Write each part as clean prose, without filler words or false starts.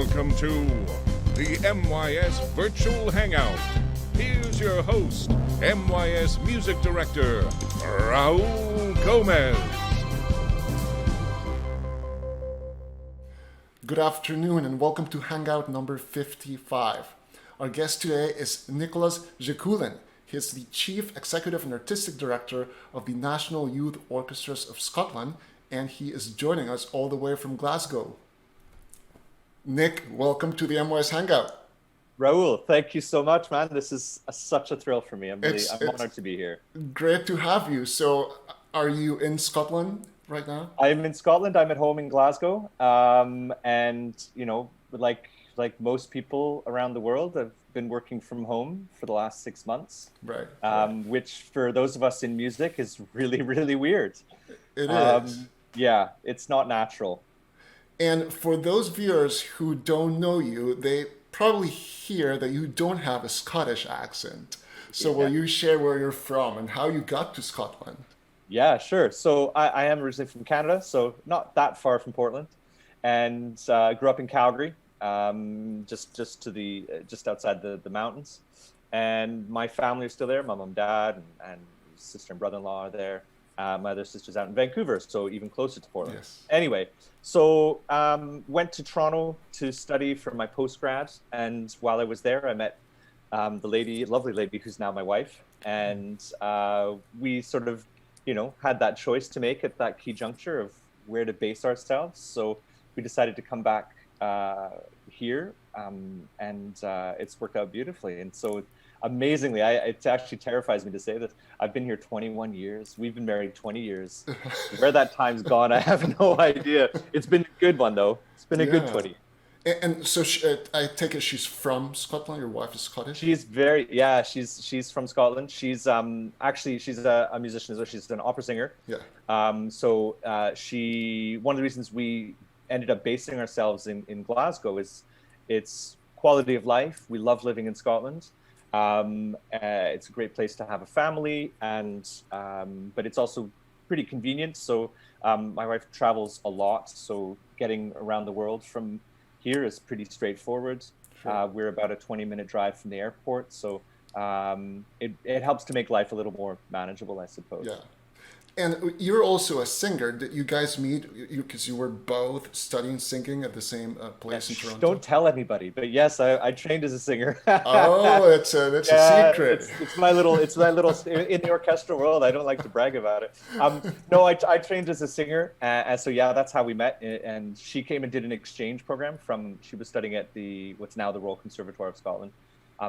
Welcome to the MYS Virtual Hangout. Here's your host, MYS Music Director, Raul Gomez. Good afternoon and welcome to Hangout number 55. Our guest today is Nicolas Žekulin. He is the Chief Executive and Artistic Director of the National Youth Orchestras of Scotland, and he is joining us all the way from Glasgow. Nick, welcome to the MYS Hangout. Raul, thank you so much, man. This is such a thrill for me. I'm honored to be here. Great to have you. So, are you in Scotland right now? I'm in Scotland. I'm at home in Glasgow, and like most people around the world, I've been working from home for the last 6 months. Right. Which for those of us in music is really, really weird. It is. Yeah, it's not natural. And for those viewers who don't know you, they probably hear that you don't have a Scottish accent. So will you share where you're from and how you got to Scotland? Yeah, sure. So I am originally from Canada, so not that far from Portland, and grew up in Calgary, just outside the mountains. And my family are still there. My mom, dad, and sister and brother-in-law are there. My other sister's out in Vancouver, so even closer to Portland. Yes. Anyway, so went to Toronto to study for my postgrad, and while I was there, I met the lovely lady who's now my wife, and we sort of, had that choice to make at that key juncture of where to base ourselves. So we decided to come back here, and it's worked out beautifully. And so amazingly, it actually terrifies me to say this, I've been here 21 years. We've been married 20 years. Where that time's gone, I have no idea. It's been a good one, though. It's been a good 20. And so I take it she's from Scotland. Your wife is Scottish? She's she's from Scotland. She's actually, she's a musician as well. She's an opera singer. Yeah. One of the reasons we ended up basing ourselves in Glasgow is it's quality of life. We love living in Scotland. It's a great place to have a family, but it's also pretty convenient. So my wife travels a lot, so getting around the world from here is pretty straightforward. Sure. We're about a 20-minute drive from the airport, so it helps to make life a little more manageable, I suppose. Yeah. And you're also a singer. Did you guys meet because you were both studying singing at the same place in Toronto? Don't tell anybody, but yes, I trained as a singer. Oh, that's a secret. It's my little in the orchestral world. I don't like to brag about it. No, I trained as a singer, and so yeah, that's how we met. And she came and did an exchange program she was studying at what's now the Royal Conservatoire of Scotland.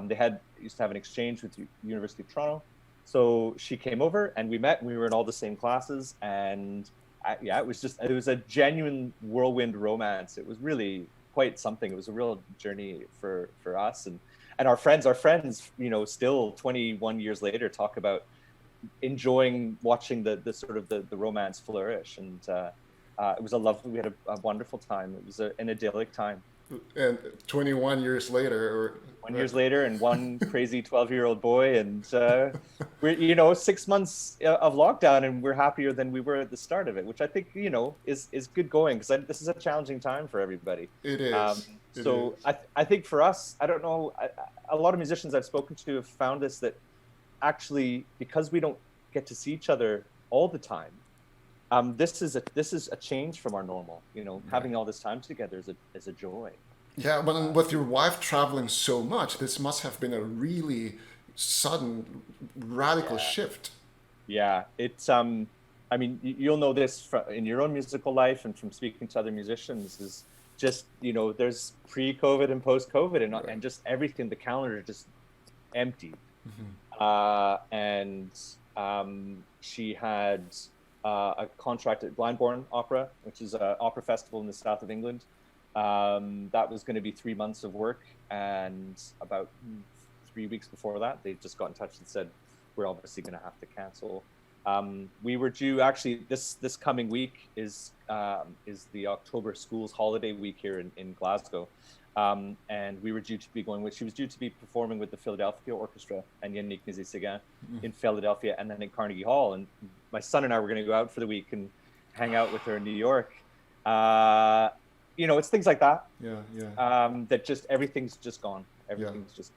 They used to have an exchange with the University of Toronto. So she came over and we met, and we were in all the same classes, and it was a genuine whirlwind romance. It was really quite something. It was a real journey for us, and our friends, still 21 years later talk about enjoying watching the sort of the romance flourish. And it was we had a wonderful time. It was an idyllic time. And 21 years later, years later, and one crazy 12-year-old boy, and we're 6 months of lockdown, and we're happier than we were at the start of it, which I think is good going, because this is a challenging time for everybody. It is. I think for us, I don't know, a lot of musicians I've spoken to have found that actually, because we don't get to see each other all the time, this is a change from our normal. Having all this time together is a joy. Yeah, but with your wife traveling so much, this must have been a really sudden, radical shift. Yeah, it's you'll know this in your own musical life and from speaking to other musicians, is just there's pre-COVID and post-COVID, and just everything, the calendar is just empty. Mm-hmm. She had a contract at Glyndebourne Opera, which is an opera festival in the south of England. That was going to be 3 months of work, and about 3 weeks before that, they just got in touch and said, we're obviously going to have to cancel. We were due, actually, this coming week is the October schools holiday week here in Glasgow. And we were due to be she was due to be performing with the Philadelphia Orchestra and Yannick Nézet-Séguin in Philadelphia, and then in Carnegie Hall. And my son and I were going to go out for the week and hang out with her in New York. you know, it's things like that. That just everything's just gone. Everything's just.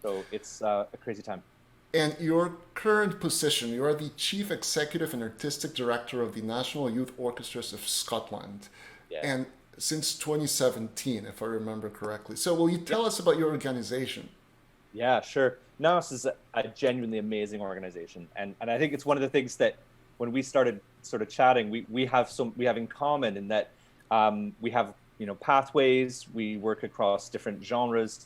So it's a crazy time. And your current position, you are the Chief Executive and Artistic Director of the National Youth Orchestras of Scotland. Yeah. And since 2017, if I remember correctly. So will you tell us about your organization? Yeah, sure. NYS is a genuinely amazing organization. And I think it's one of the things that when we started sort of chatting, we have in common in that we have, you know, pathways, we work across different genres.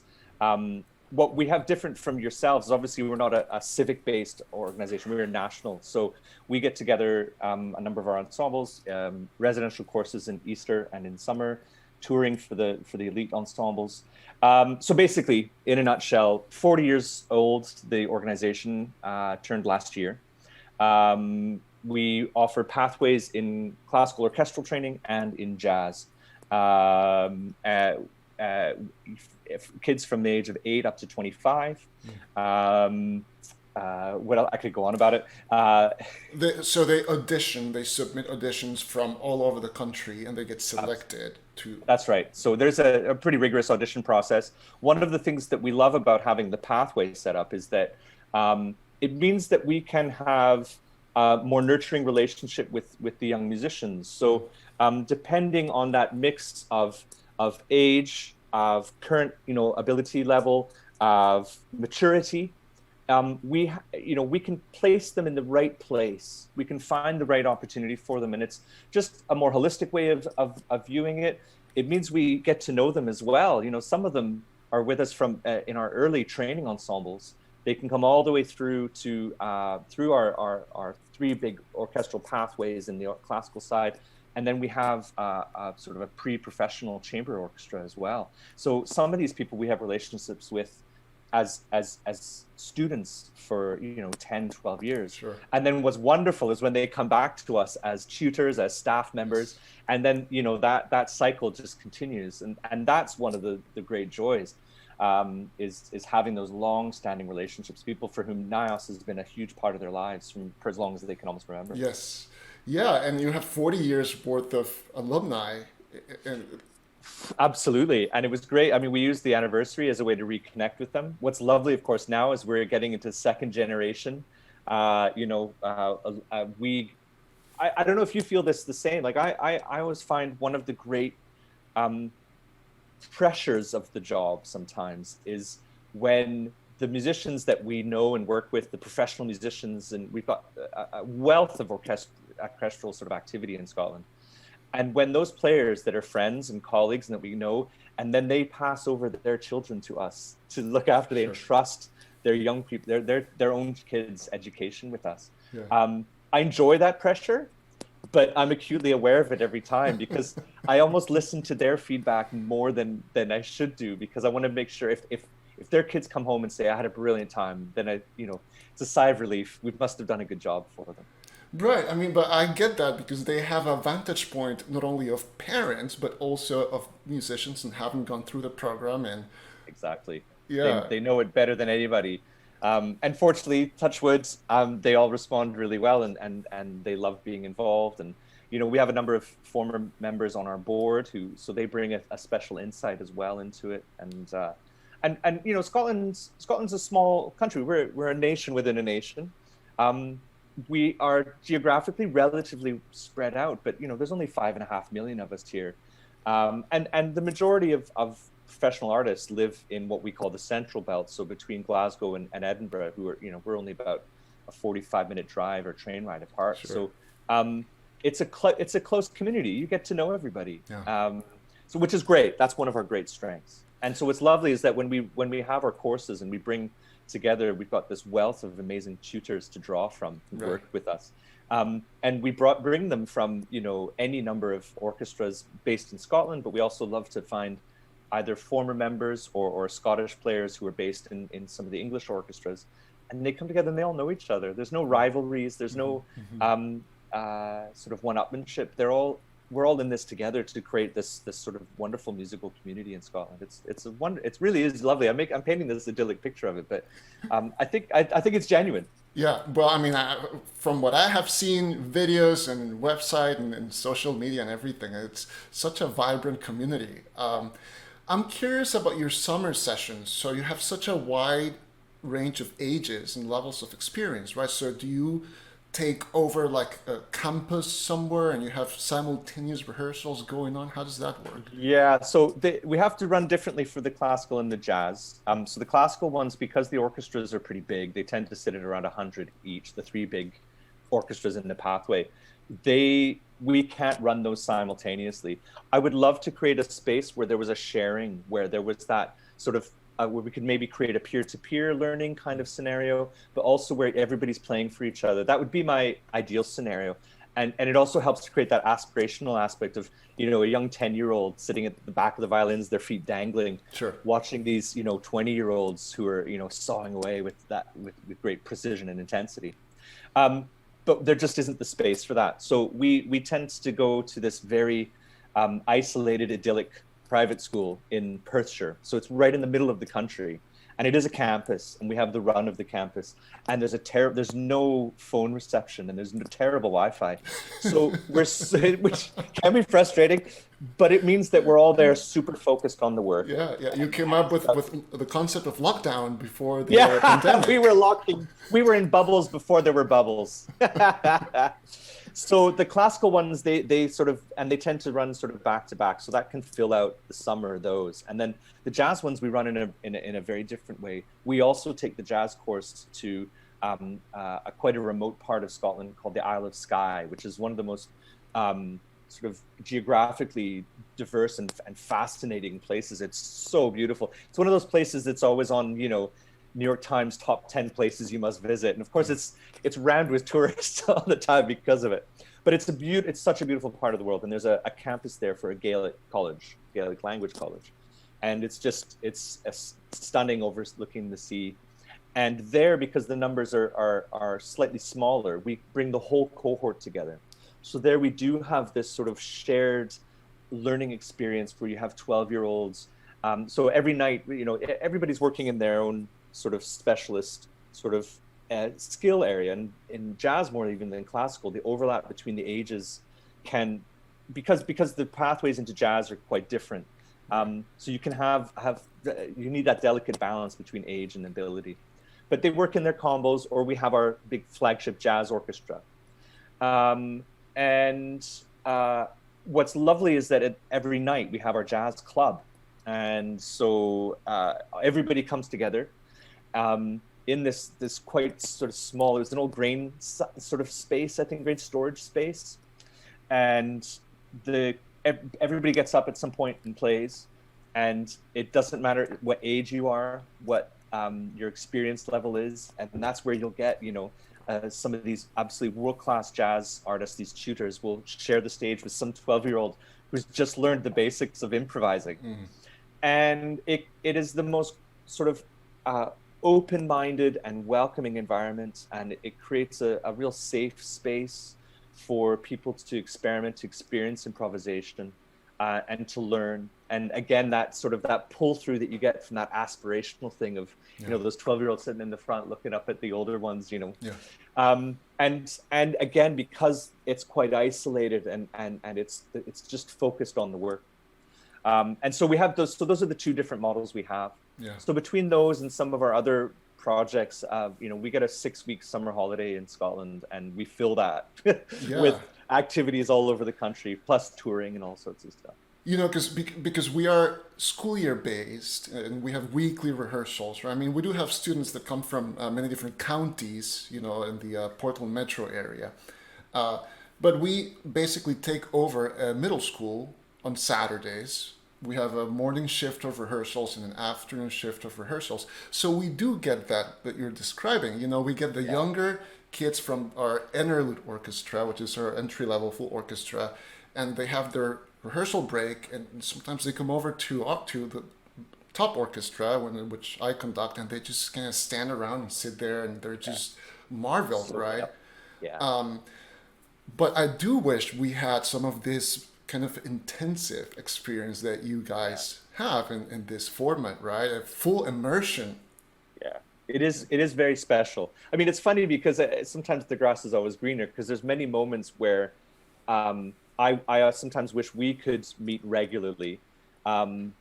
What we have different from yourselves is obviously we're not a civic-based organization, we're national. So we get together a number of our ensembles, residential courses in Easter and in summer, touring for the elite ensembles. So basically, in a nutshell, 40 years old, the organization turned last year. We offer pathways in classical orchestral training and in jazz. Kids from the age of 8 up to 25. What else? I could go on about it. So they submit auditions from all over the country, and they get selected to. That's right. So there's a pretty rigorous audition process. One of the things that we love about having the pathway set up is that it means that we can have a more nurturing relationship with the young musicians. So depending on that mix of age, of current, you know, ability level, of maturity, we can place them in the right place. We can find the right opportunity for them, and it's just a more holistic way of viewing it. It means we get to know them as well. You know, some of them are with us from in our early training ensembles. They can come all the way through to through our 3 big orchestral pathways in the classical side. And then we have sort of a pre-professional chamber orchestra as well. So some of these people we have relationships with as students for, you know, 10, 12 years. Sure. And then what's wonderful is when they come back to us as tutors, as staff members, and then, you know, that cycle just continues. And that's one of the great joys, is having those long-standing relationships, people for whom NYS has been a huge part of their lives for as long as they can almost remember. Yes. Yeah, and you have 40 years worth of alumni. Absolutely, and it was great. I mean, we used the anniversary as a way to reconnect with them. What's lovely, of course, now is we're getting into second generation. I don't know if you feel this the same. Like I always find one of the great pressures of the job sometimes is when the musicians that we know and work with, the professional musicians, and we've got a wealth of orchestral sort of activity in Scotland. And when those players that are friends and colleagues and that we know, and then they pass over their children to us to look after, they entrust their young people, their own kids' education with us. Yeah. I enjoy that pressure, but I'm acutely aware of it every time because I almost listen to their feedback more than I should do, because I want to make sure if their kids come home and say, I had a brilliant time, then it's a sigh of relief. We must have done a good job for them. Right. I mean, but I get that because they have a vantage point not only of parents, but also of musicians and having gone through the program. And exactly. Yeah. They know it better than anybody. And fortunately, touch wood, they all respond really well and they love being involved. And, you know, we have a number of former members on our board so they bring a special insight as well into it. And you know, Scotland's a small country. We're a nation within a nation. We are geographically relatively spread out, but you know, there's only 5.5 million of us here, and the majority of professional artists live in what we call the Central Belt, so between Glasgow and Edinburgh, who are, you know, we're only about a 45-minute drive or train ride apart. Sure. So it's a close community. You get to know everybody, so which is great. That's one of our great strengths. And so what's lovely is that when we have our courses and we bring together, we've got this wealth of amazing tutors to draw from who work with us. And we bring them from, you know, any number of orchestras based in Scotland, but we also love to find either former members or Scottish players who are based in some of the English orchestras. And they come together and they all know each other. There's no rivalries. There's no sort of one-upmanship. We're all in this together to create this sort of wonderful musical community in Scotland. It really is lovely. I'm painting this idyllic picture of it, but I think it's genuine. Yeah, well, I mean, from what I have seen, videos and website and social media and everything, it's such a vibrant community. I'm curious about your summer sessions. So you have such a wide range of ages and levels of experience, right? So do you take over like a campus somewhere and you have simultaneous rehearsals going on? How does that work? Yeah, so we have to run differently for the classical and the jazz. So the classical ones, because the orchestras are pretty big, they tend to sit at around 100 each, the three big orchestras in the pathway. We can't run those simultaneously. I would love to create a space where there was a sharing, where there was that sort of where we could maybe create a peer-to-peer learning kind of scenario, but also where everybody's playing for each other. That would be my ideal scenario. And it also helps to create that aspirational aspect of, a young 10-year-old sitting at the back of the violins, their feet dangling, Sure. watching these, 20-year-olds who are, sawing away with great precision and intensity. But there just isn't the space for that. So we tend to go to this very isolated, idyllic private school in Perthshire. So it's right in the middle of the country. And it is a campus, and we have the run of the campus. And there's no phone reception, and there's no terrible Wi-Fi. So which can be frustrating, but it means that we're all there super focused on the work. Yeah, yeah. You came up with the concept of lockdown before the Yeah, pandemic. we were in bubbles before there were bubbles. So the classical ones, they sort of, and they tend to run sort of back to back, so that can fill out the summer, those. And then the jazz ones we run in a very different way. We also take the jazz course to quite a remote part of Scotland called the Isle of Skye, which is one of the most sort of geographically diverse and fascinating places. It's so beautiful. It's one of those places that's always on, New York Times top 10 places you must visit. And of course it's rammed with tourists all the time because of it. But it's such a beautiful part of the world. And there's a campus there for a Gaelic language college. And it's stunning overlooking the sea. And there, because the numbers are slightly smaller, we bring the whole cohort together. So there we do have this sort of shared learning experience where you have 12-year-olds. So every night, everybody's working in their own sort of specialist sort of skill area. And in jazz, more even than classical, the overlap between the ages can, because the pathways into jazz are quite different. So you can you need that delicate balance between age and ability. But they work in their combos, or we have our big flagship jazz orchestra. What's lovely is that every night we have our jazz club. And so everybody comes together in this quite sort of small, it was an old grain sort of space, I think, grain storage space. And everybody gets up at some point and plays. And it doesn't matter what age you are, what your experience level is. And that's where you'll get, some of these absolutely world-class jazz artists, these tutors, will share the stage with some 12-year-old who's just learned the basics of improvising. Mm. And it is the most sort of open-minded and welcoming environment, and it creates a real safe space for people to experiment, to experience improvisation, and to learn. And again, that sort of that pull through that you get from that aspirational thing of, those 12-year-olds sitting in the front looking up at the older ones, and again, because it's quite isolated and it's just focused on the work. And so we have those. So those are the two different models we have. Yeah. So between those and some of our other projects, we get a 6-week summer holiday in Scotland, and we fill that with activities all over the country, plus touring and all sorts of stuff. Because we are school year based and we have weekly rehearsals, right? I mean, we do have students that come from many different counties, in the Portland metro area. But we basically take over a middle school on Saturdays. We have a morning shift of rehearsals and an afternoon shift of rehearsals. So we do get that you're describing. We get the younger kids from our interlude orchestra, which is our entry-level full orchestra, and they have their rehearsal break, and sometimes they come over to the top orchestra, which I conduct, and they just kind of stand around and sit there, and they're just marveled, right? Yeah. But I do wish we had some of this kind of intensive experience that you guys have in this format, right? A full immersion. It is very special. I mean, it's funny because sometimes the grass is always greener, because there's many moments where I sometimes wish we could meet regularly,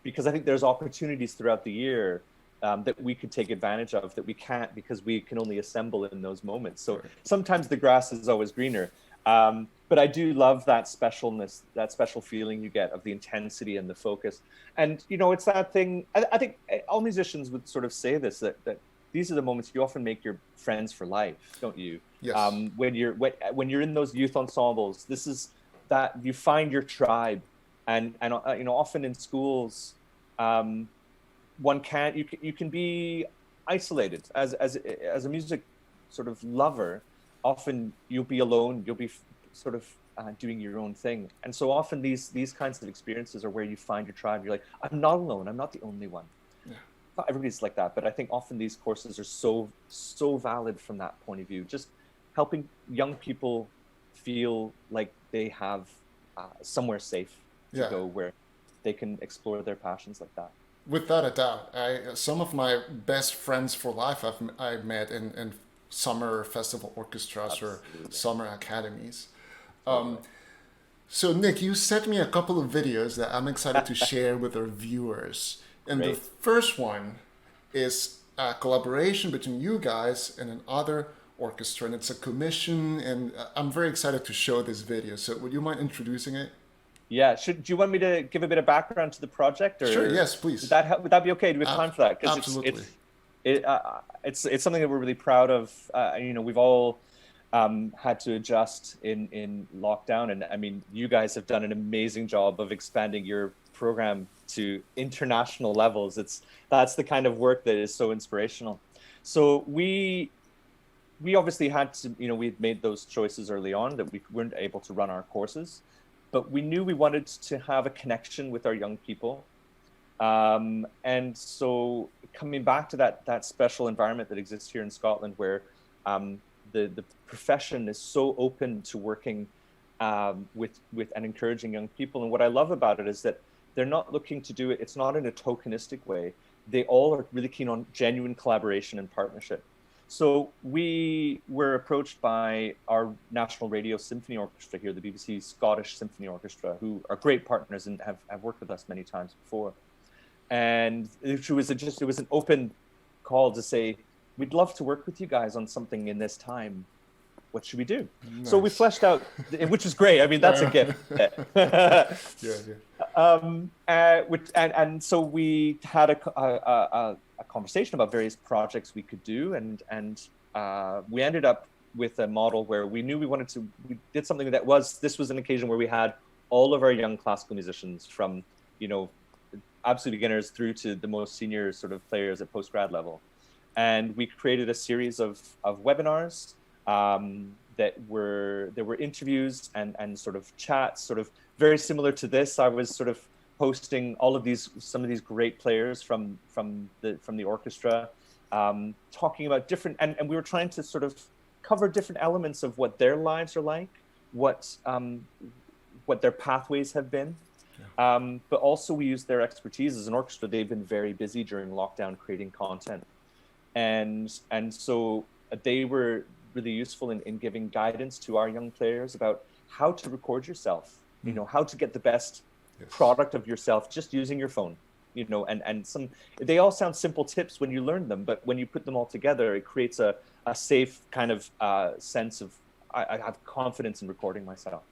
because I think there's opportunities throughout the year that we could take advantage of that we can't, because we can only assemble in those moments. So sometimes the grass is always greener. But I do love that specialness, that special feeling you get of the intensity and the focus. And, you know, it's that thing, I think all musicians would sort of say this, that these are the moments you often make your friends for life, don't you? Yes. When you're in those youth ensembles, this is that you find your tribe, and you know, often in schools, one can't, you can be isolated as a music sort of lover. Often you'll be alone, you'll be sort of doing your own thing. And so often these kinds of experiences are where you find your tribe. You're like, I'm not alone, I'm not the only one. Yeah. Not everybody's like that, but I think often these courses are so valid from that point of view. Just helping young people feel like they have somewhere safe to go, where they can explore their passions like that. Without a doubt. Some of my best friends for life I've met in summer festival orchestras. Absolutely. Or summer academies. So Nick, you sent me a couple of videos that I'm excited to share with our viewers. And Great. The first one is a collaboration between you guys and another orchestra, and it's a commission, and I'm very excited to show this video. So would you mind introducing it? Yeah, do you want me to give a bit of background to the project? Or sure, yes, please. Would that be okay? Do we have time for that? Absolutely. It's something that we're really proud of. You know, we've all had to adjust in lockdown, and I mean, you guys have done an amazing job of expanding your program to international levels. That's the kind of work that is so inspirational. So we obviously had to, you know, we'd made those choices early on that we weren't able to run our courses, but we knew we wanted to have a connection with our young people. And so coming back to that special environment that exists here in Scotland, where the profession is so open to working with and encouraging young people. And what I love about it is that they're not looking to do it, it's not in a tokenistic way. They all are really keen on genuine collaboration and partnership. So we were approached by our National Radio Symphony Orchestra here, the BBC Scottish Symphony Orchestra, who are great partners and have worked with us many times before. And it was an open call to say, we'd love to work with you guys on something in this time. What should we do? Nice. So we fleshed out, which is great. I mean, that's a gift. And so we had a conversation about various projects we could do, and we ended up with a model where we knew we did something this was an occasion where we had all of our young classical musicians from, you know, absolute beginners through to the most senior sort of players at postgrad level. And we created a series of webinars there were interviews and sort of chats, sort of very similar to this. I was sort of hosting some of these great players from the orchestra, talking about different, and we were trying to sort of cover different elements of what their lives are like, what their pathways have been. But also we used their expertise as an orchestra. They've been very busy during lockdown creating content. And so they were really useful in giving guidance to our young players about how to record yourself, you know, how to get the best product of yourself just using your phone, you know, and they all sound simple tips when you learn them, but when you put them all together, it creates a safe kind of sense of, I have confidence in recording myself.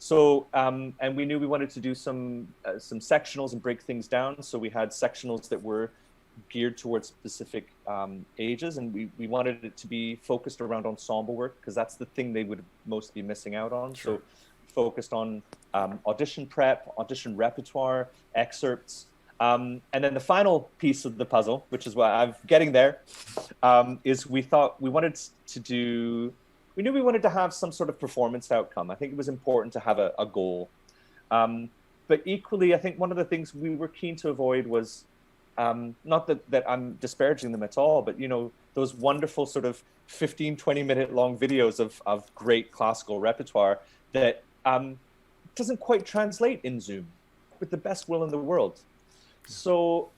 So, and we knew we wanted to do some sectionals and break things down. So we had sectionals that were geared towards specific ages, and we wanted it to be focused around ensemble work, because that's the thing they would most be missing out on. Sure. So focused on audition prep, audition repertoire, excerpts. And then the final piece of the puzzle, which is what I'm getting there, is we knew we wanted to have some sort of performance outcome. I think it was important to have a goal. But equally, I think one of the things we were keen to avoid was, not that I'm disparaging them at all, but, you know, those wonderful sort of 15, 20-minute long videos of great classical repertoire that doesn't quite translate in Zoom with the best will in the world. So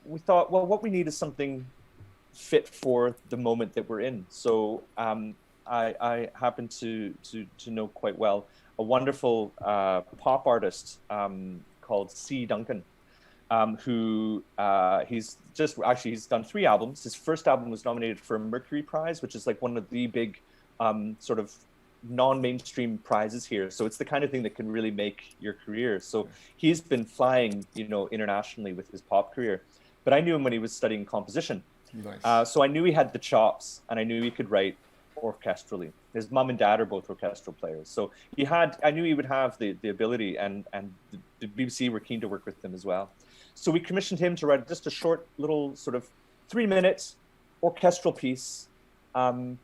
we thought, well, what we need is something fit for the moment that we're in. So I happen to know quite well a wonderful pop artist called C. Duncan, who he's done 3 albums. His first album was nominated for a Mercury Prize, which is like one of the big sort of non-mainstream prizes here. So it's the kind of thing that can really make your career. So he's been flying, internationally with his pop career. But I knew him when he was studying composition. Nice. So I knew he had the chops, and I knew he could write orchestrally. His mom and dad are both orchestral players. So I knew he would have the ability, and the BBC were keen to work with him as well. So we commissioned him to write just a short little sort of 3-minute orchestral piece. And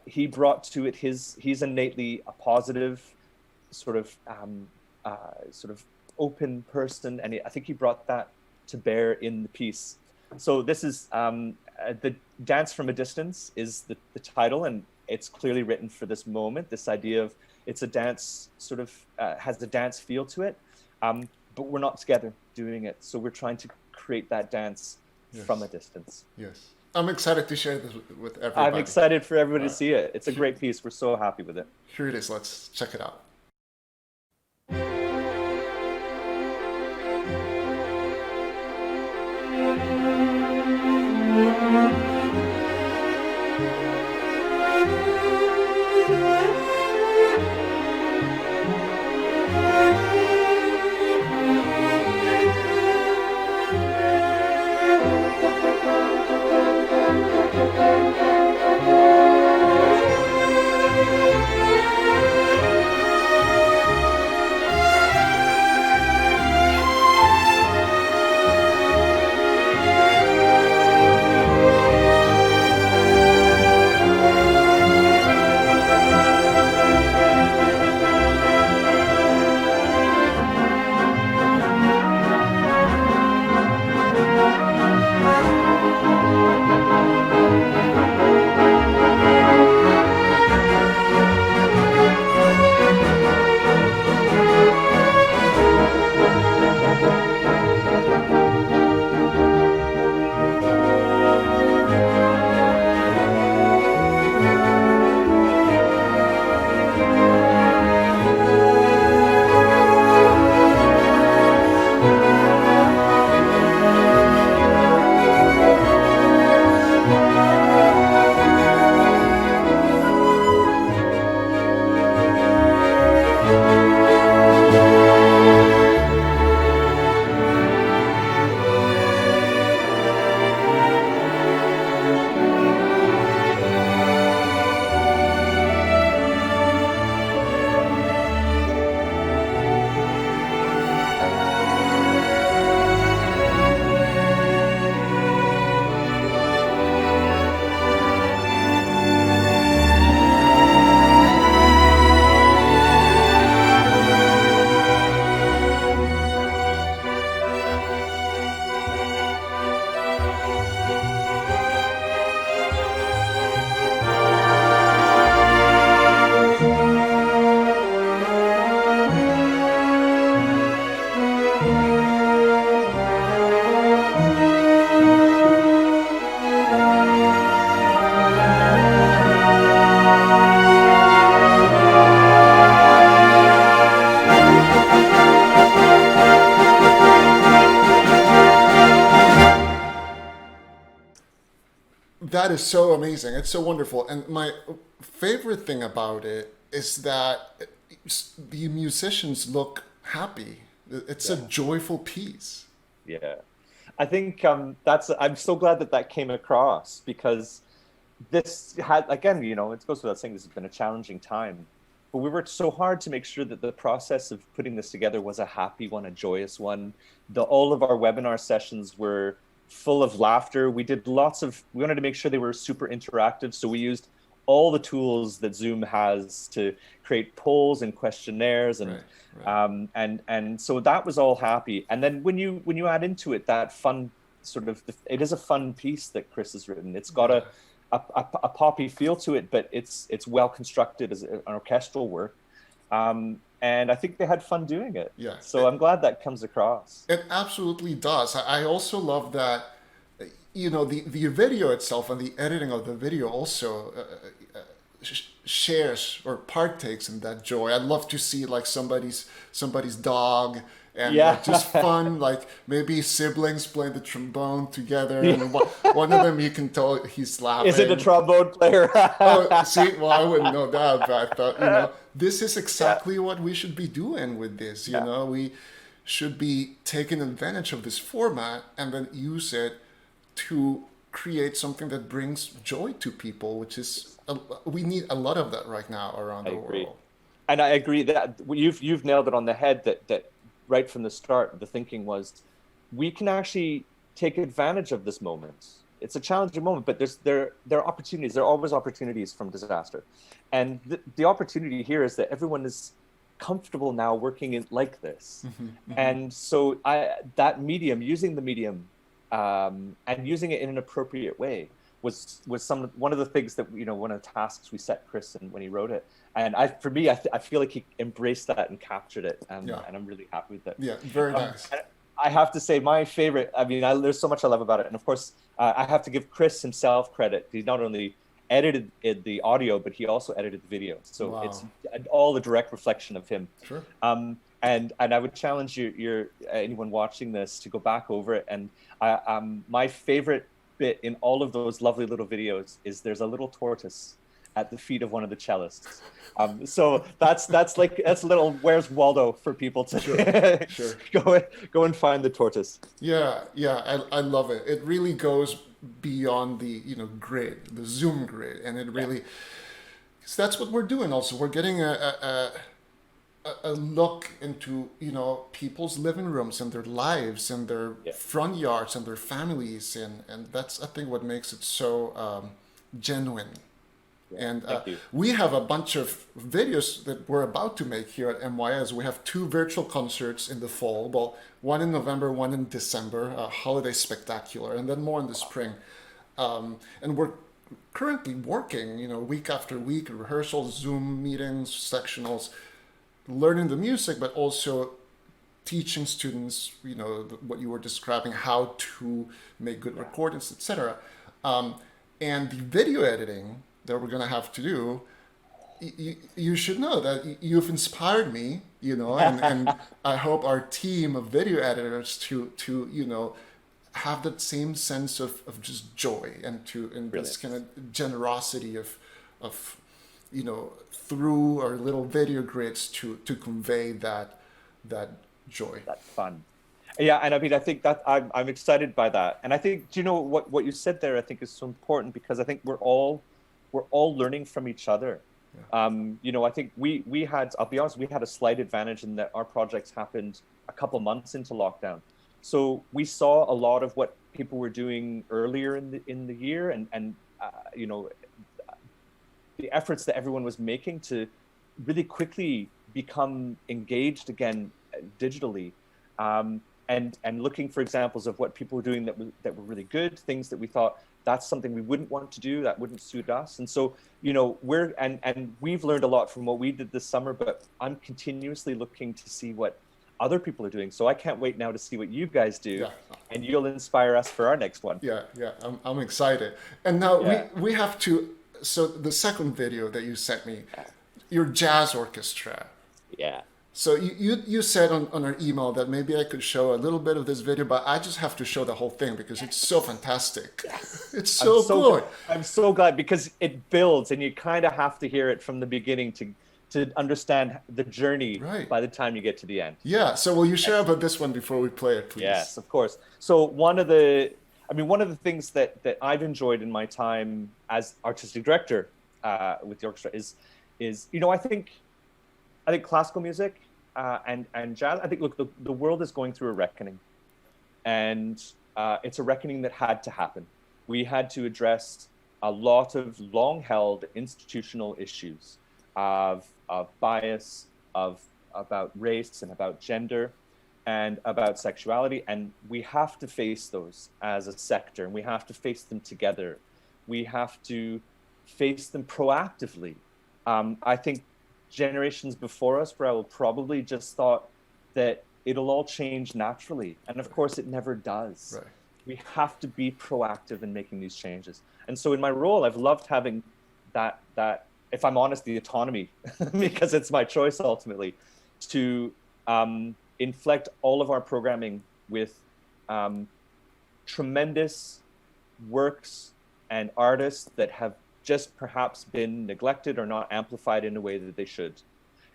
he brought to it he's innately a positive sort of open person. And I think he brought that to bear in the piece. So this is the Dance from a Distance is the title, and it's clearly written for this moment. This idea of it's a dance, sort of has the dance feel to it, but we're not together doing it. So we're trying to create that dance from a distance. Yes. I'm excited to share this with everybody. I'm excited for everybody to see it. It's a great piece. We're so happy with it. Here it is. Let's check it out. That is so amazing. It's so wonderful. And my favorite thing about it is that the musicians look happy. It's a joyful piece. Yeah. I think I'm so glad that came across, because this had, again, it goes without saying, this has been a challenging time, but we worked so hard to make sure that the process of putting this together was a happy one, a joyous one. All of our webinar sessions were full of laughter. We wanted to make sure they were super interactive. So we used all the tools that Zoom has to create polls and questionnaires, and and so that was all happy. And then when you add into it that fun sort of, it is a fun piece that Chris has written. It's got a poppy feel to it, but it's well constructed as an orchestral work. And I think they had fun doing it. Yeah. So I'm glad that comes across. It absolutely does. I also love that you know, the video itself and the editing of the video also shares or partakes in that joy. I'd love to see like somebody's dog and like, just fun, like maybe siblings playing the trombone together, and one of them you can tell he's laughing. Is it a trombone player? Oh, see, well, I wouldn't know that, but I thought, you know, this is exactly what we should be doing with this. You know, we should be taking advantage of this format and then use it to create something that brings joy to people, which is we need a lot of that right now around the world. And I agree that you've nailed it on the head. That right from the start, the thinking was we can actually take advantage of this moment. It's a challenging moment, but there are opportunities. There are always opportunities from disaster, and the opportunity here is that everyone is comfortable now working in like this, and so that medium, using the medium, and using it in an appropriate way was one of the things that, you know, one of the tasks we set Chris when he wrote it. And I feel like he embraced that and captured it, and I'm really happy with it. Yeah, very nice. I have to say my favorite, I mean, there's so much I love about it. And of course, I have to give Chris himself credit. He not only edited the audio, but he also edited the video. So it's all the direct reflection of him. Sure. And I would challenge anyone watching this to go back over it. And my favorite bit in all of those lovely little videos is there's a little tortoise at the feet of one of the cellists. So that's a little Where's Waldo for people to go and find the tortoise. Yeah, I love it. It really goes beyond the grid, the Zoom grid, and it really, because that's what we're doing. Also, we're getting a look into people's living rooms and their lives and their front yards and their families, and that's I think what makes it so genuine. And we have a bunch of videos that we're about to make here at MYS. We have 2 virtual concerts in the fall. Well, one in November, one in December, a holiday spectacular, and then more in the spring. And we're currently working, week after week, rehearsals, Zoom meetings, sectionals, learning the music, but also teaching students, what you were describing, how to make good recordings, etc. And the video editing that we're going to have to do, you should know that you've inspired me, and I hope our team of video editors to have that same sense of just joy and this kind of generosity of through our little video grids to convey that joy. That fun. Yeah, and I mean, I think that I'm excited by that. And I think, what you said there, I think is so important, because I think we're all learning from each other. Yeah. I think we had, I'll be honest, we had a slight advantage in that our projects happened a couple months into lockdown. So we saw a lot of what people were doing earlier in the year, and the efforts that everyone was making to really quickly become engaged again digitally, and looking for examples of what people were doing that were really good, things that we thought that's something we wouldn't want to do, that wouldn't suit us. And so, we've learned a lot from what we did this summer, but I'm continuously looking to see what other people are doing. So I can't wait now to see what you guys do, and you'll inspire us for our next one. Yeah, I'm excited. And now we have to, so the second video that you sent me, your jazz orchestra. Yeah. So you said on our email that maybe I could show a little bit of this video, but I just have to show the whole thing because it's so fantastic. Yes. It's so good. I'm so glad, because it builds, and you kind of have to hear it from the beginning to understand the journey by the time you get to the end. Yeah. So will you share about this one before we play it, please? Yes, of course. So one of the things that I've enjoyed in my time as artistic director with the orchestra is I think classical music and jazz, I think, look, the world is going through a reckoning, and it's a reckoning that had to happen. We had to address a lot of long-held institutional issues of bias, about race and about gender and about sexuality, and we have to face those as a sector, and we have to face them together. We have to face them proactively. I think generations before us, Raul, probably just thought that it'll all change naturally, and of course it never does. we have to be proactive in making these changes. And so in my role, I've loved having that if I'm honest, the autonomy, because it's my choice ultimately, to inflect all of our programming with tremendous works and artists that have just perhaps been neglected or not amplified in a way that they should.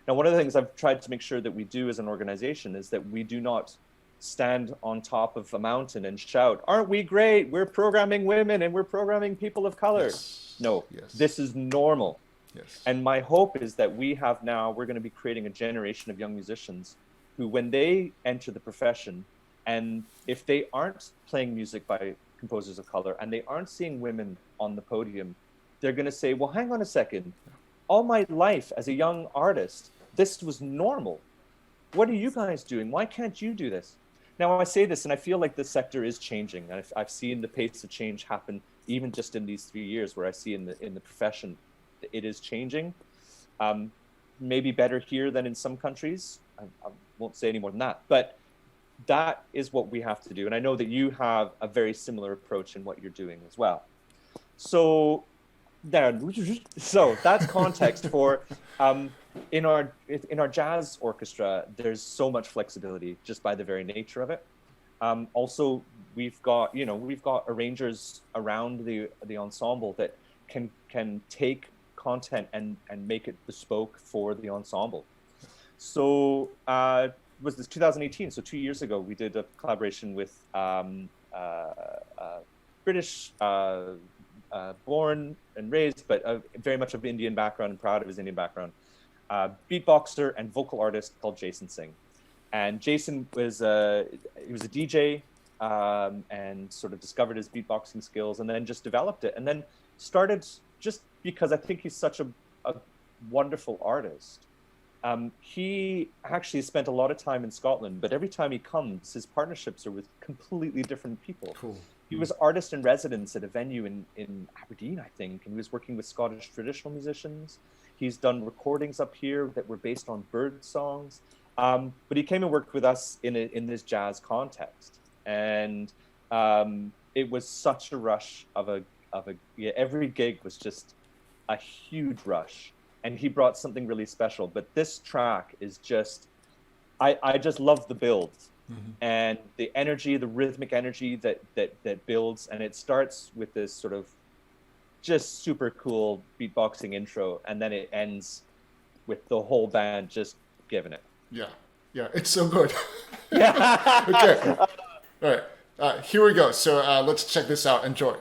Now, one of the things I've tried to make sure that we do as an organization is that we do not stand on top of a mountain and shout, "Aren't we great? We're programming women and we're programming people of color." Yes. No, Yes. this is normal. Yes. And my hope is that we're going to be creating a generation of young musicians who, when they enter the profession, and if they aren't playing music by composers of color and they aren't seeing women on the podium, they're going to say, well, hang on a second. All my life as a young artist, this was normal. What are you guys doing? Why can't you do this? Now, I say this, and I feel like the sector is changing. I've seen the pace of change happen even just in these 3 years, where I see in the profession, it is changing. Maybe better here than in some countries. I won't say any more than that, but that is what we have to do. And I know that you have a very similar approach in what you're doing as well. So that's context for in our jazz orchestra. There's so much flexibility just by the very nature of it. Also, we've got arrangers around the ensemble that can take content and make it bespoke for the ensemble. So was this 2018? So 2 years ago, we did a collaboration with British born and raised, but very much of Indian background and proud of his Indian background, beatboxer and vocal artist called Jason Singh. And Jason was he was a DJ and sort of discovered his beatboxing skills and then just developed it and then started, just because I think he's such a wonderful artist. He actually spent a lot of time in Scotland, but every time he comes, his partnerships are with completely different people. Cool. He was artist in residence at a venue in Aberdeen, I think, and he was working with Scottish traditional musicians. He's done recordings up here that were based on bird songs. But he came and worked with us in this jazz context. And it was such a rush every gig was just a huge rush. And he brought something really special. But this track is just, I just love the build. Mm-hmm. And the energy, the rhythmic energy that builds. And it starts with this sort of just super cool beatboxing intro. And then it ends with the whole band just giving it. Yeah, it's so good. Yeah. Okay. All right. Here we go. So let's check this out. Enjoy.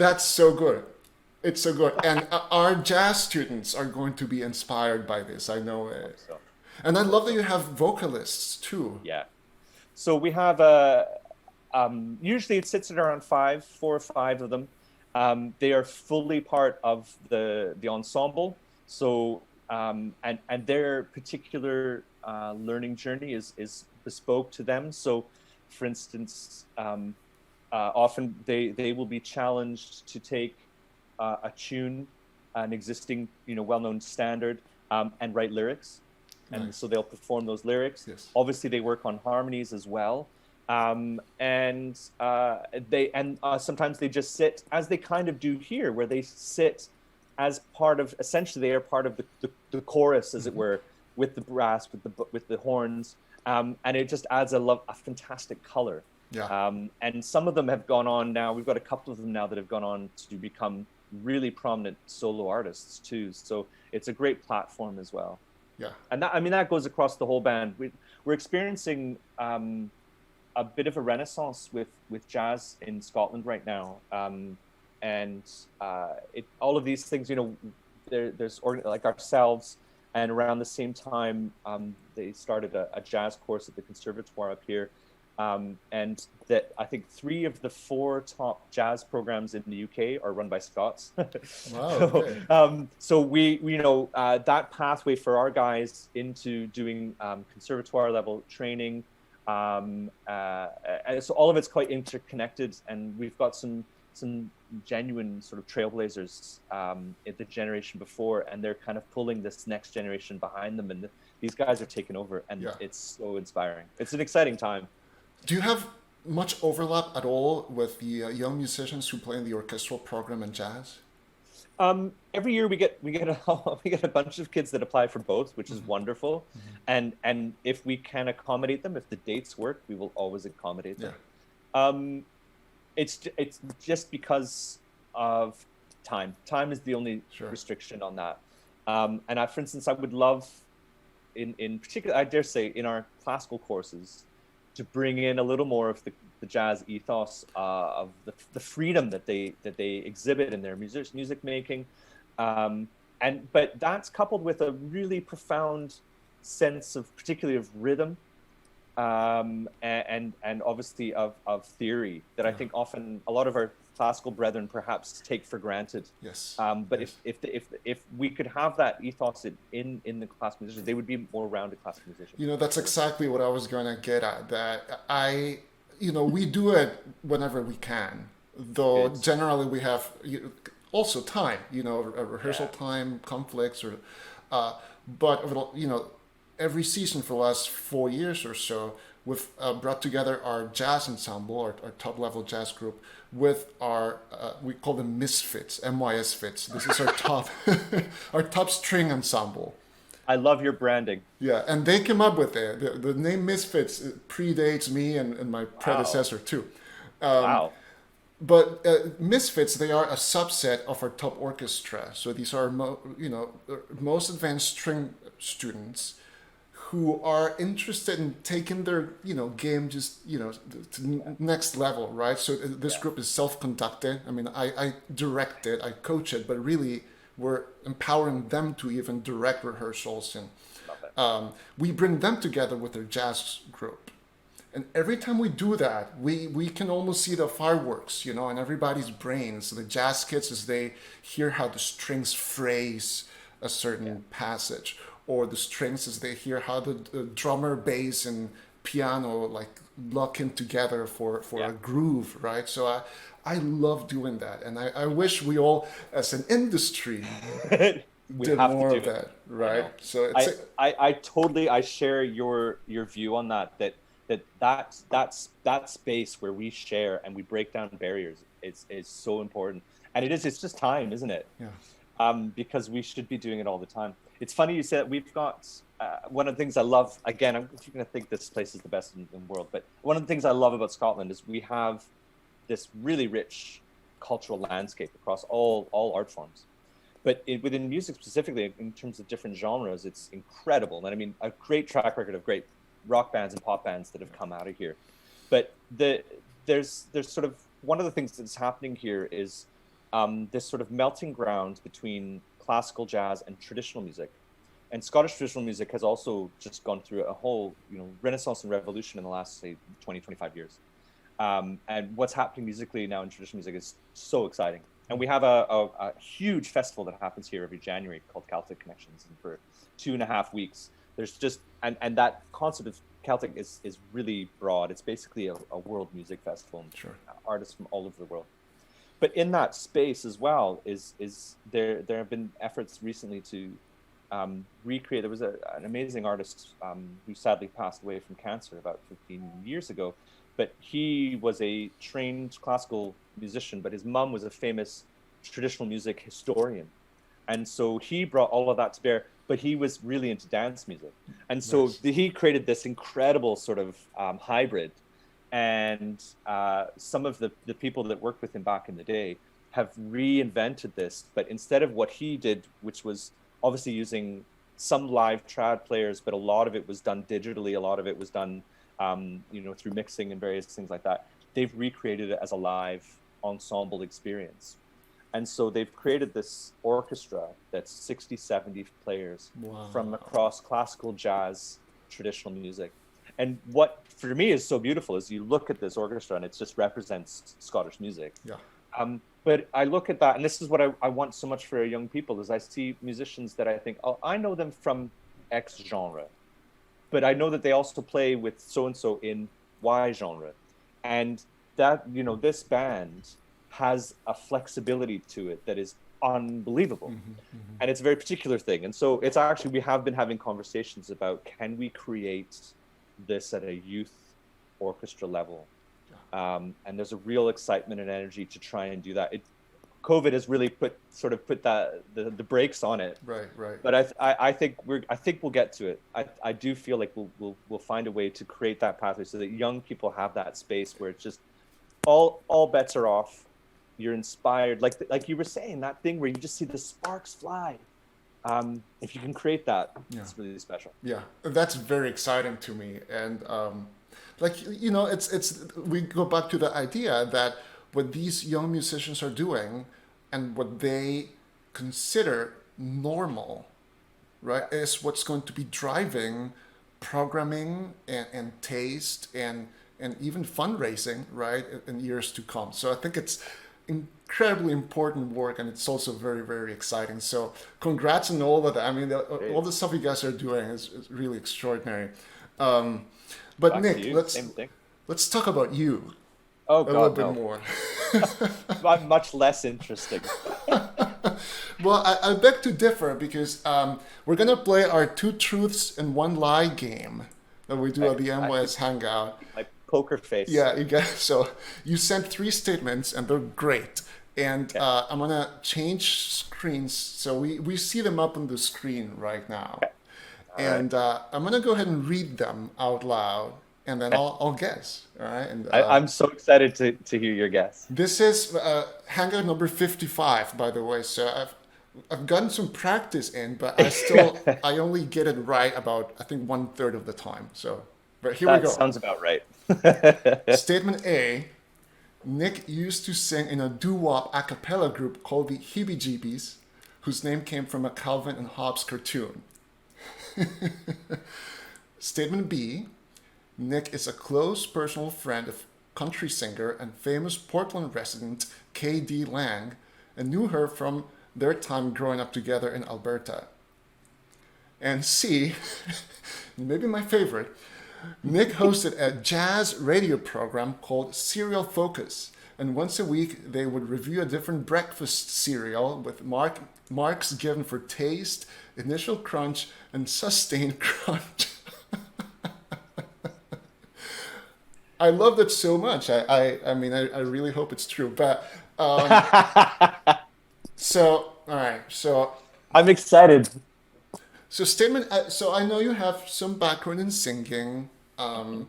That's so good. It's so good. And our jazz students are going to be inspired by this. I know it. So, And I love that you have vocalists too. yeah. So we have usually it sits at around 4 or 5 of them. They are fully part of the ensemble. So and their particular learning journey is bespoke to them. So, for instance, often they will be challenged to take a tune, an existing well-known standard, and write lyrics. And Nice. so they'll perform those lyrics. Yes. Obviously, they work on harmonies as well. And sometimes they just sit, as they kind of do here, where they sit as part of, essentially they are part of the chorus, as it were, with the brass, with the horns, and it just adds a fantastic color. Yeah. And some of them have gone on now. We've got a couple of them now that have gone on to become really prominent solo artists too. So it's a great platform as well. Yeah. And that goes across the whole band. We're experiencing a bit of a renaissance with jazz in Scotland right now, and all of these things, there's like ourselves, and around the same time, they started a jazz course at the conservatoire up here, and that I think 3 of the 4 top jazz programs in the UK are run by Scots. Wow. Okay. So we that pathway for our guys into doing conservatoire level training. And so all of it's quite interconnected, and we've got some genuine sort of trailblazers at the generation before, and they're kind of pulling this next generation behind them, and these guys are taking over, and it's so inspiring. It's an exciting time. Do you have much overlap at all with the young musicians who play in the orchestral program in jazz? Every year we get a bunch of kids that apply for both, which is wonderful. And if we can accommodate them, if the dates work, we will always accommodate them. Yeah. It's just because of time. Time is the only Sure. restriction on that. And for instance, I would love, in particular, I dare say, in our classical courses, to bring in a little more of the jazz ethos, of the freedom that they exhibit in their music making, but that's coupled with a really profound sense of, particularly of rhythm, and obviously of theory that I think often a lot of our classical brethren perhaps take for granted. Yes. But Yes. if we could have that ethos in the classical musicians, they would be more rounded classical musicians. That's exactly what I was going to get at. That we do it whenever we can, though Good. generally we have also time, a rehearsal time, conflicts, or but every season for the last 4 years or so, we've brought together our jazz ensemble, our top level jazz group, with our we call them Misfits, MYS Fits. This is our top our top string ensemble. I love your branding. Yeah, and they came up with it. The name Misfits predates me and my predecessor too. Wow. But Misfits, they are a subset of our top orchestra. So these are most advanced string students who are interested in taking their game just to next level, right? So this group is self-conducted. I mean, I direct it, I coach it, but really we're empowering them to even direct rehearsals, and we bring them together with their jazz group. And every time we do that, we can almost see the fireworks, in everybody's brains. The jazz kids, as they hear how the strings phrase a certain passage, or the strings as they hear how the drummer, bass, and piano lock in together for a groove, right? So I love doing that, and I wish we all, as an industry, did more of that, right? So it's I share your view on that space where we share and we break down barriers is so important, and it's just time, isn't it? Yeah. Because we should be doing it all the time. It's funny you said we've got one of the things I love. Again, I'm going to think this place is the best in the world, but one of the things I love about Scotland is we have this really rich cultural landscape across all art forms. But within music specifically, in terms of different genres, it's incredible. And I mean, a great track record of great rock bands and pop bands that have come out of here. But there's sort of one of the things that's happening here is this sort of melting ground between classical jazz and traditional music. And Scottish traditional music has also just gone through a whole, renaissance and revolution in the last, say, 20, 25 years. And what's happening musically now in traditional music is so exciting. And we have a huge festival that happens here every January called Celtic Connections. And for 2.5 weeks, there's just, and that concept of Celtic is really broad. It's basically a world music festival. Sure. Artists from all over the world. But in that space as well is there have been efforts recently to recreate. There was an amazing artist who sadly passed away from cancer about 15 years ago. But he was a trained classical musician, but his mum was a famous traditional music historian. And so he brought all of that to bear, but he was really into dance music. And so he created this incredible sort of hybrid. And some of the people that worked with him back in the day have reinvented this, but instead of what he did, which was obviously using some live trad players, but a lot of it was done digitally, a lot of it was done through mixing and various things like that. They've recreated it as a live ensemble experience. And so they've created this orchestra that's 60, 70 players from across classical, jazz, traditional music. And what for me is so beautiful is you look at this orchestra and it just represents Scottish music. Yeah. But I look at that, and this is what I want so much for young people, is I see musicians that I think, oh, I know them from X genre, but I know that they also play with so-and-so in Y genre. And that, this band has a flexibility to it that is unbelievable. And it's a very particular thing. And so it's actually, we have been having conversations about, can we create this at a youth orchestra level? And there's a real excitement and energy to try and do that. COVID has really put the brakes on it. Right. But I think we'll get to it. I do feel like we'll find a way to create that pathway so that young people have that space where it's just all bets are off. You're inspired, like you were saying, that thing where you just see the sparks fly. If you can create that, it's really special. Yeah, that's very exciting to me. And it's we go back to the idea that what these young musicians are doing and what they consider normal, right, is what's going to be driving programming and taste and even fundraising, right, in years to come. So I think it's incredibly important work, and it's also very, very exciting. So congrats on all of that. I mean, all the stuff you guys are doing is really extraordinary. But back Nick, let's talk about you a little bit more. I'm much less interesting. Well, I beg to differ, because we're going to play our 2 truths and 1 lie game that we do at the MYS Hangout. My poker face. Yeah, you guys. So you sent 3 statements, and they're great. And I'm going to change screens. So we see them up on the screen right now. Okay. And I'm going to go ahead and read them out loud, and then I'll guess. All right. And I'm so excited to hear your guess. This is Hangout number 55, by the way. So I've gotten some practice in, but I only get it right about, I think, 1/3 of the time. So, but here we go. That sounds about right. Statement A: Nick used to sing in a doo-wop a cappella group called the Heebie Jeebies, whose name came from a Calvin and Hobbes cartoon. Statement B: Nick is a close personal friend of country singer and famous Portland resident K.D. Lange, and knew her from their time growing up together in Alberta. And C, maybe my favorite, Nick hosted a jazz radio program called Cereal Focus, and once a week they would review a different breakfast cereal with marks given for taste, initial crunch, and sustained crunch. I love that so much. I mean, I really hope it's true. But so, all right. So I'm excited. So statement. So I know you have some background in singing, and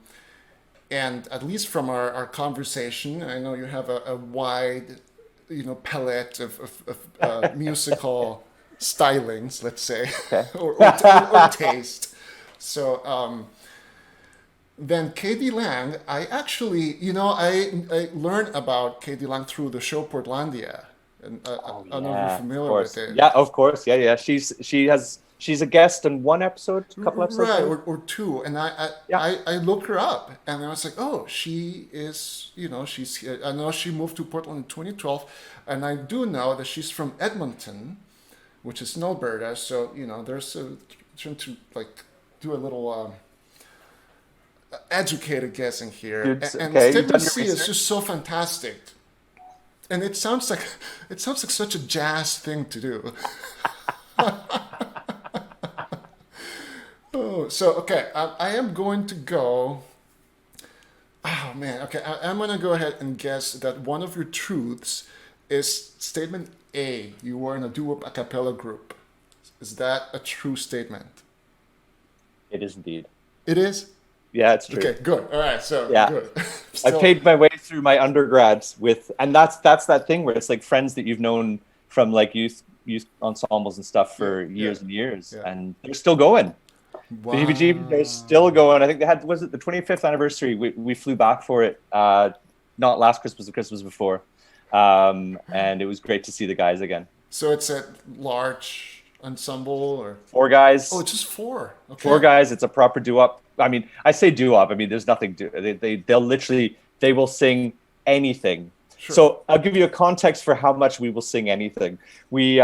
at least from our conversation, I know you have a wide, palette of musical stylings, let's say, or taste. So. Then K.D. Lange, I actually, I learned about K.D. Lange through the show Portlandia. And I don't know if you're familiar with it. Yeah, of course. Yeah. She's a guest in one episode, a couple episodes. Right, or two. And I look her up, and I was like, oh, she is, I know she moved to Portland in 2012, and I do know that she's from Edmonton, which is in Alberta. So, there's trying to do a little educated guessing here. And Statement C is just so fantastic. And it sounds like such a jazz thing to do. Oh, so okay, I am going to go. Oh man, okay, I'm gonna go ahead and guess that one of your truths is statement A. You were in a doo-wop a cappella group. Is that a true statement? It is indeed. It is? Yeah, it's true. Okay, good. All right, so yeah. Good. I paid my way through my undergrads and that's that thing where it's like friends that you've known from like youth ensembles and stuff for years and years, and they're still going. Wow. The heebie-jeebies, they're still going. I think they had, was it the 25th anniversary? We flew back for it, not last Christmas, the Christmas before, and it was great to see the guys again. So it's a large ensemble or 4 guys? Oh, it's just 4. Okay. 4 guys. It's a proper doo-wop. I mean, I say doo-wop. I mean, there's nothing they will sing anything. Sure. So I'll give you a context for how much we will sing anything. We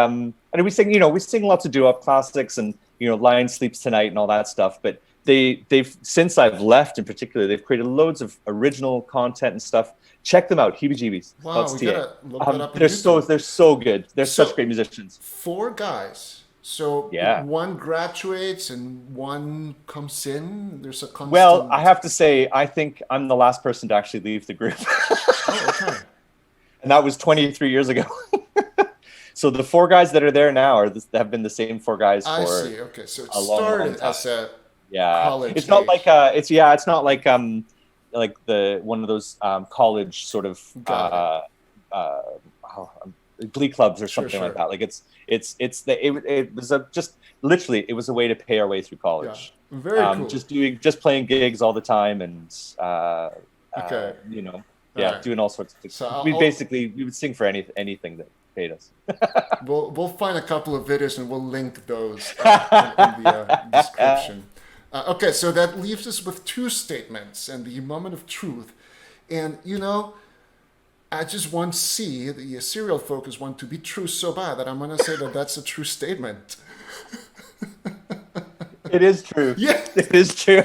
sing lots of doo-wop classics and Lion Sleeps Tonight and all that stuff. But they've since I've left in particular, they've created loads of original content and stuff. Check them out, heebie-jeebies. Wow, we gotta look that up. They're so good. They're such great musicians. 4 guys. So one graduates and one comes in. There's a constant... Well, I have to say, I think I'm the last person to actually leave the group. Oh, okay. And that was 23 years ago. So the 4 guys that are there now have been the same 4 guys for I see. Okay, so it long started time. as a college. It's age. not like it's not like the one of those college sort of glee clubs or something like that. Like it was it was a way to pay our way through college. Yeah. Very cool. Just playing gigs all the time and doing all sorts of things. So we would sing for anything that paid us. We'll find a couple of videos and we'll link those in the description. Okay, so that leaves us with 2 statements and the moment of truth. And I just want C, the serial focus want to be true so bad that I'm going to say that that's a true statement. It is true. Yeah. It is true.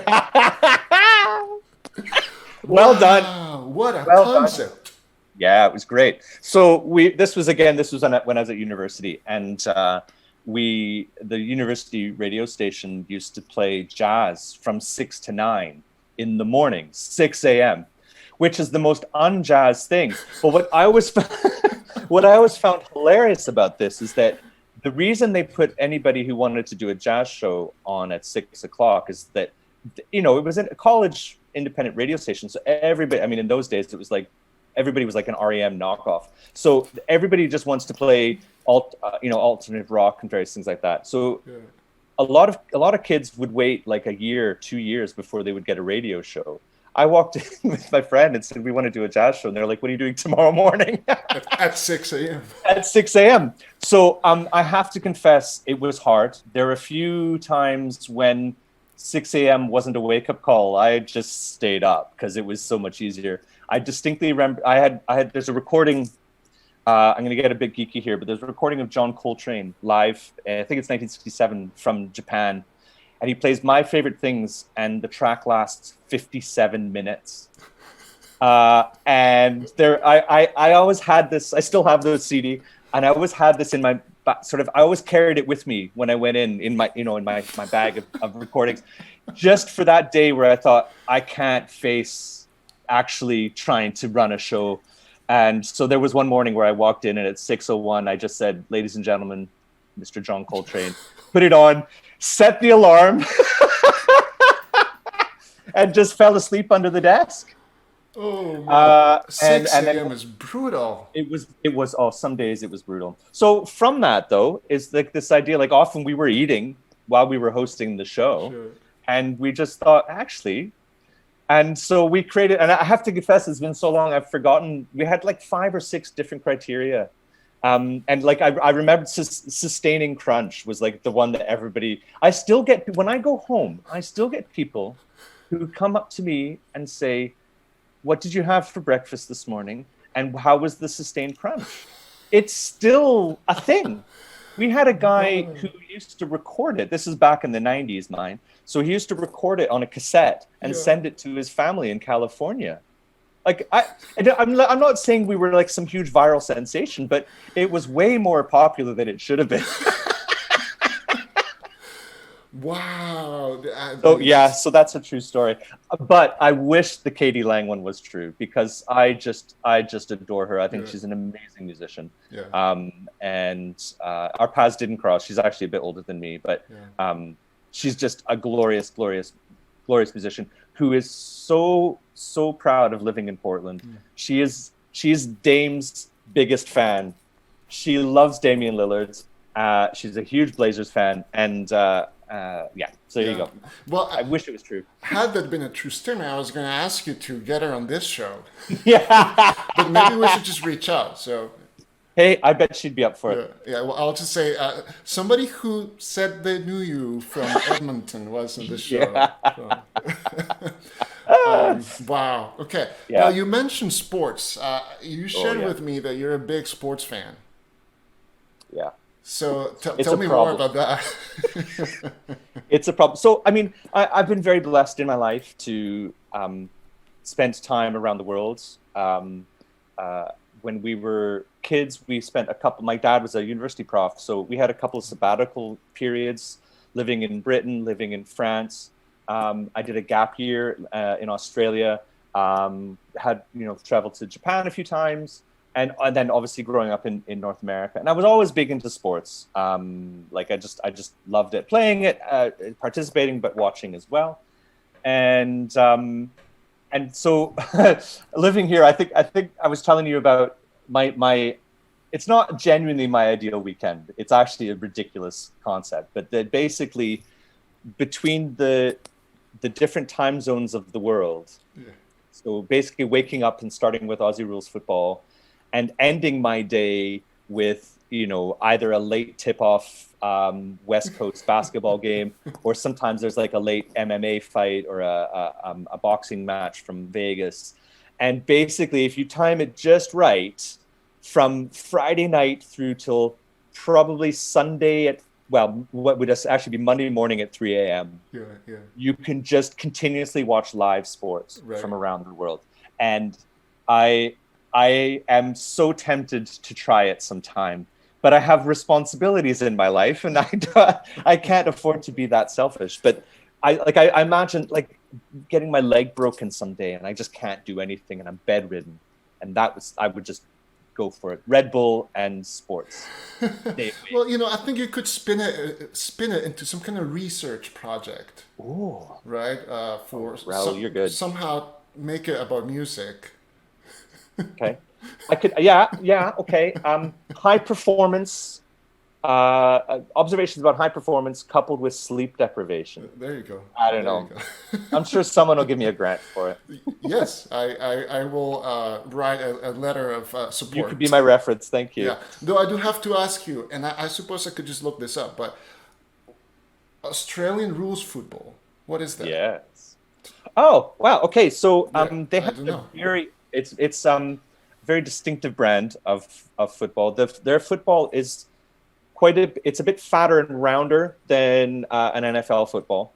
Well done. What a concept. Done. Yeah, it was great. So this was when I was at university, and the university radio station used to play jazz from 6 to 9 in the morning, 6 a.m., which is the most unjazz thing. But what I always found hilarious about this is that the reason they put anybody who wanted to do a jazz show on at 6 o'clock is that, it was in a college independent radio station. So everybody, I mean, in those days, it was like, everybody was like an REM knockoff. So everybody just wants to play alternative rock and various things like that. So a lot of kids would wait like a year, 2 years before they would get a radio show. I walked in with my friend and said, we want to do a jazz show. And they're like, what are you doing tomorrow morning? At 6 a.m. At 6 a.m. So I have to confess, it was hard. There were a few times when 6 a.m. wasn't a wake-up call. I just stayed up because it was so much easier. I distinctly remember, there's a recording, I'm going to get a bit geeky here, but there's a recording of John Coltrane live, I think it's 1967, from Japan. And he plays My Favorite Things, and the track lasts 57 minutes. And I always had this, I still have the CD, and I always had this in my I always carried it with me when I went in my bag of recordings, just for that day where I thought, I can't face actually trying to run a show. And so there was one morning where I walked in, and at 6:01, I just said, ladies and gentlemen, Mr. John Coltrane, put it on, set the alarm, and just fell asleep under the desk. Oh, 6 a.m. is brutal. It was. Oh, some days it was brutal. So from that though is like this idea. Like often we were eating while we were hosting the show, and we just thought actually, and so we created. And I have to confess, it's been so long I've forgotten. We had like 5 or 6 different criteria And like I remember sustaining crunch was like the one that everybody. I still get when I go home. I still get people who come up to me and say, "What did you have for breakfast this morning? And how was the sustained crunch?" It's still a thing. We had a guy who used to record it. This is back in the 90s, mine. So he used to record it on a cassette and send it to his family in California. Like I'm not saying we were like some huge viral sensation, but it was way more popular than it should have been. Wow. So that's a true story. But I wish the Katie Lang one was true because I just adore her. I think she's an amazing musician. Yeah. And our paths didn't cross. She's actually a bit older than me, but she's just a glorious musician who is so proud of living in Portland. She is Dame's biggest fan. She loves Damian Lillard. She's a huge Blazers fan, and so there you go. Well, I wish it was true. Had that been a true story, I was going to ask you to get her on this show. Yeah. But maybe we should just reach out. So. Hey, I bet she'd be up for it. Yeah, well, I'll just say somebody who said they knew you from Edmonton was on the show. Wow. Okay. Yeah. Now, you mentioned sports. You shared with me that you're a big sports fan. Yeah. So tell me more about that. It's a problem. So, I mean, I've been very blessed in my life to spend time around the world. When we were kids, we spent my dad was a university prof, so we had a couple of sabbatical periods living in Britain, living in France. I did a gap year in Australia, had, traveled to Japan a few times, and then obviously growing up in North America. And I was always big into sports. Like I just loved it, playing it, participating, but watching as well. And so living here, I think I was telling you about my it's not genuinely my ideal weekend. It's actually a ridiculous concept, but that basically between the different time zones of the world. Yeah. So basically waking up and starting with Aussie rules football and ending my day with, either a late tip-off West Coast basketball game, or sometimes there's like a late MMA fight or a boxing match from Vegas. And basically, if you time it just right, from Friday night through till probably Sunday what would actually be Monday morning at 3 a.m., you can just continuously watch live sports from around the world. And I am so tempted to try it sometime, but I have responsibilities in my life, and I can't afford to be that selfish. But I imagine like getting my leg broken someday, and I just can't do anything, and I'm bedridden, and I would just go for it. Red Bull and sports. Well, I think you could spin it into some kind of research project. Oh, right. You're good. Somehow make it about music. Okay. I could, okay. High performance, observations about high performance coupled with sleep deprivation. There you go. I don't know. I'm sure someone will give me a grant for it. Yes, I will write a letter of support. You could be my reference. Thank you. Yeah. Though I do have to ask you, and I suppose I could just look this up, but Australian rules football, what is that? Yes. Oh, wow. Okay. So they have it's very distinctive brand of football. Their football is it's a bit fatter and rounder than an NFL football.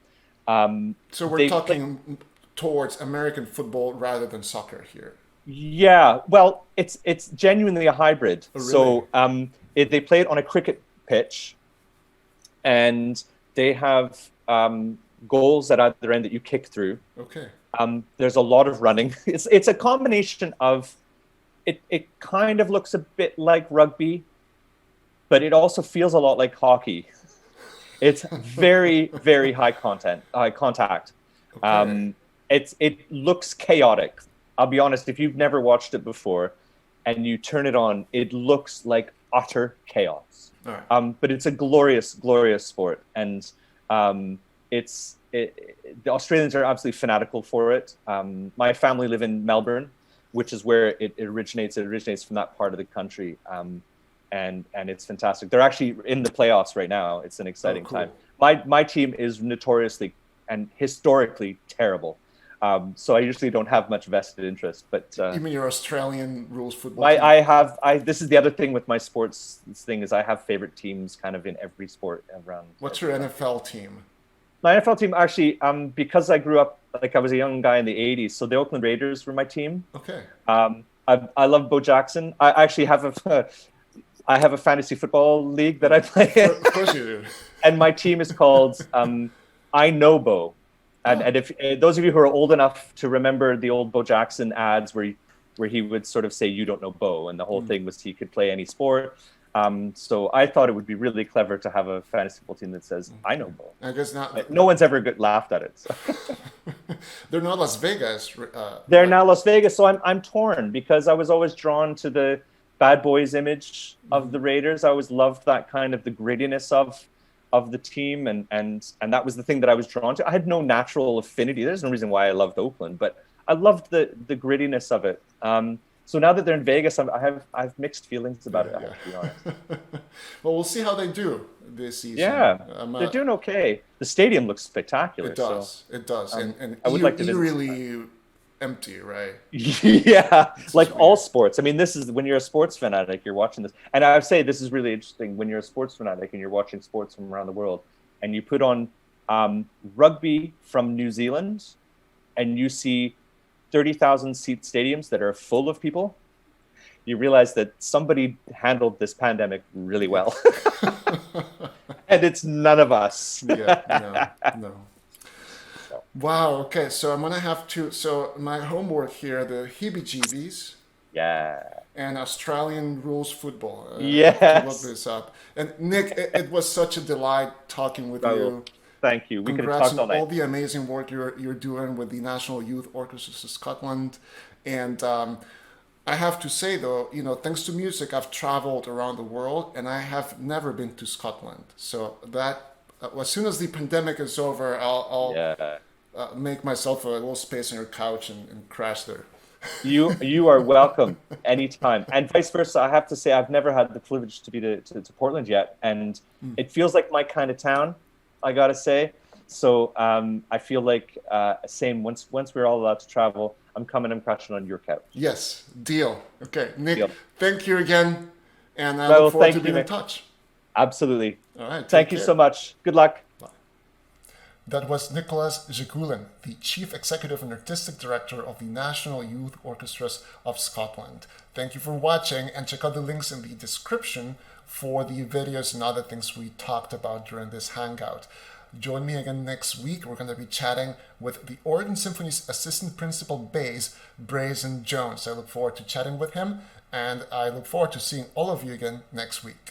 So we're talking towards American football rather than soccer here. Yeah, well, it's genuinely a hybrid. Oh, really? So they play it on a cricket pitch, and they have goals at either end that you kick through. Okay. There's a lot of running. It's a combination of it kind of looks a bit like rugby, but it also feels a lot like hockey. It's very, very high contact. Okay. It looks chaotic. I'll be honest, if you've never watched it before and you turn it on, it looks like utter chaos. All right. But it's a glorious, glorious sport. And the Australians are absolutely fanatical for it. My family live in Melbourne, which is where it originates. It originates from that part of the country. and it's fantastic. They're actually in the playoffs right now. It's an exciting cool. time. My team is notoriously and historically terrible. So I usually don't have much vested interest, but You mean your Australian rules football team? this is the other thing with my sports thing is I have favorite teams kind of in every sport around. What's your NFL team? My NFL team actually, because I grew up, like I was a young guy in the 80s, so the Oakland Raiders were my team. Okay. I love Bo Jackson. I actually have a fantasy football league that I play in. Of course you do. And my team is called I Know Bo. And if those of you who are old enough to remember the old Bo Jackson ads where he would sort of say, "You don't know Bo," and the whole thing was he could play any sport. So I thought it would be really clever to have a fantasy football team that says, "I know Bo." I guess not. No one's ever laughed at it. So. They're not Las Vegas. They're now Las Vegas, so I'm torn because I was always drawn to the bad boys image of the Raiders. I always loved that kind of the grittiness of the team, and that was the thing that I was drawn to. I had no natural affinity. There's no reason why I loved Oakland, but I loved the grittiness of it. So now that they're in Vegas, I have mixed feelings about it. I have to be honest. Well, we'll see how they do this season. Yeah, they're doing okay. The stadium looks spectacular. It does. So, it does, and I would like to visit eerily empty, right? Yeah, like all sports. I mean, this is when you're a sports fanatic, you're watching this, and I would say this is really interesting when you're a sports fanatic and you're watching sports from around the world, and you put on rugby from New Zealand, and you see 30,000 seat stadiums that are full of people. You realize that somebody handled this pandemic really well, and it's none of us. Yeah, no. Wow. Okay. So I'm gonna have to. So my homework here: the heebie-jeebies. Yeah. And Australian rules football. Yes. I have to look this up. And Nick, it was such a delight talking with you. Thank you. We could have Congrats talked all on night. all the amazing work you're doing with the National Youth Orchestras of Scotland. And I have to say though, thanks to music, I've traveled around the world, and I have never been to Scotland. So that as soon as the pandemic is over, I'll make myself a little space on your couch and crash there. You are welcome anytime, and vice versa. I have to say I've never had the privilege to be to Portland yet, and it feels like my kind of town. I gotta say, so I feel like same. Once we're all allowed to travel, I'm crashing on your couch. Yes, deal. Okay, Nick, Deal. Thank you again, and I Well, look forward thank to you, being in Nick. touch. Absolutely. All right. Thank you so much. Good luck. That was Nicolas Žekulin, the Chief Executive and Artistic Director of the National Youth Orchestras of Scotland. Thank you for watching, and check out the links in the description for the videos and other things we talked about during this hangout. Join me again next week. We're going to be chatting with the Oregon Symphony's Assistant Principal Bass, Brazen Jones. I look forward to chatting with him, and I look forward to seeing all of you again next week.